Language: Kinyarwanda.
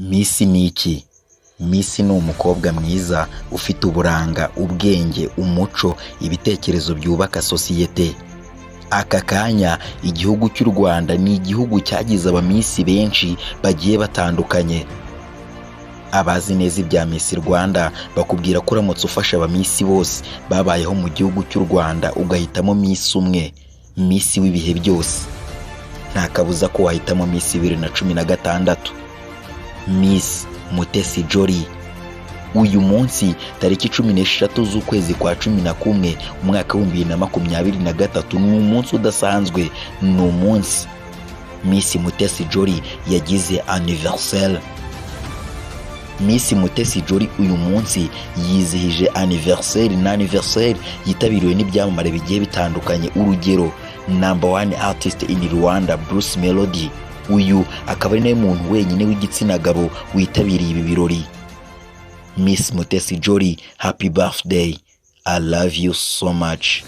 Miss ni iki? Miss ni umukobwa mwiza ufite uburanga, ubwenge, umuco, ibitekerezo byubaka sosiyete. Aka kanya igihugu cy'u Rwanda ni igihugu cyagize abamisi benshi bagiye batandukanye. Abazi neza ibya Miss Rwanda bakubwira ko uramutse ufasha abamisi bose babayeho mu gihugu cy'u Rwanda ugahitamo Miss umwe, Miss w'ibihe byose, nta kabuza ko wahitamo Miss 2016, Miss Mutesi Jolly. Uyu munsi tariki 16 z'ukwezi kwa 11 umwaka wa 2023 ni umunsi udasanzwe, ni umunsi Miss Mutesi Jolly yagize anniversaire. Miss Mutesi Jolly uyu munsi yizihije anniversaire, na anniversaire yitabiriwe n'ibyamamare bigiye bitandukanye. Urugero, #1 artist in Rwanda Bruce Melody, uyu akaba ari nawe muntu wenyine w'igitsina gabo witabiriye ibi birori. Miss Mutesi Jolly, happy birthday, I love you so much.